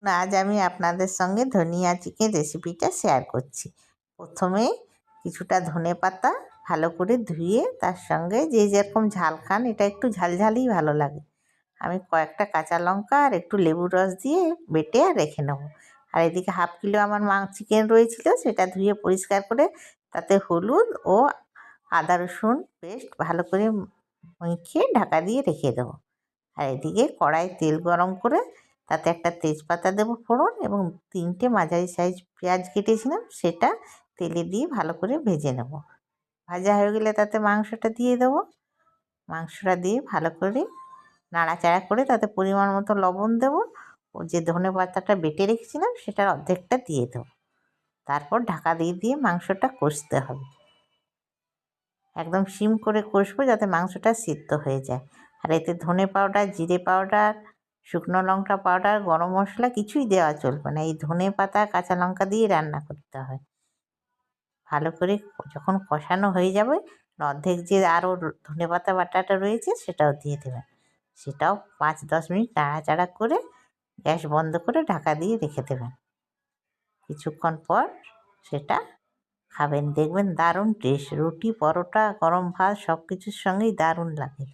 আজ আমি আপনাদের সঙ্গে ধনিয়া চিকেন রেসিপিটা শেয়ার করছি। প্রথমে কিছুটা ধনেপাতা ভালো করে ধুয়ে তার সঙ্গে যে যেরকম ঝাল খান, এটা একটু ঝালঝালই ভালো লাগে, আমি কয়েকটা কাঁচা লঙ্কা আর একটু লেবুর রস দিয়ে বেটে আর রেখে নেবো। আর এদিকে হাফ কিলো আমার চিকেন রয়েছিল, সেটা ধুয়ে পরিষ্কার করে তাতে হলুদ ও আদা রসুন পেস্ট ভালো করে মেখে ঢাকা দিয়ে রেখে দেবো। আর এদিকে কড়াইয়ে তেল গরম করে তাতে একটা তেজপাতা দেবো ফোড়ন, এবং 3টে মাঝারি সাইজ পেঁয়াজ কেটেছিলাম সেটা তেলে দিয়ে ভালো করে ভেজে নেব। ভাজা হয়ে গেলে তাতে মাংসটা দিয়ে দেবো। মাংসটা দিয়ে ভালো করে নাড়াচাড়া করে তাতে পরিমাণ মতো লবণ দেবো। ও যে ধনে পাতাটা বেটে রেখেছিলাম সেটার অর্ধেকটা দিয়ে দেবো। তারপর ঢাকা দিয়ে দিয়ে মাংসটা কষতে হবে। একদম সিম করে কষবো যাতে মাংসটা সিদ্ধ হয়ে যায়। আর এতে ধনে পাউডার, জিরে পাউডার, শুকনো লঙ্কা পাউডার, গরম মশলা কিছুই দেওয়া চলবে না। এই ধনে পাতা কাঁচা লঙ্কা দিয়ে রান্না করতে হয়। ভালো করে যখন কষানো হয়ে যাবে, অর্ধেক যে আরও ধনে পাতা বাটাটা রয়েছে সেটাও দিয়ে দেবেন। সেটাও 5-10 মিনিট নাড়াচাড়া করে গ্যাস বন্ধ করে ঢাকা দিয়ে রেখে দেবেন। কিছুক্ষণ পর সেটা খাবেন, দেখবেন দারুণ টেস্ট। রুটি, পরোটা, গরম ভাত সব কিছুর সঙ্গেই দারুণ লাগে।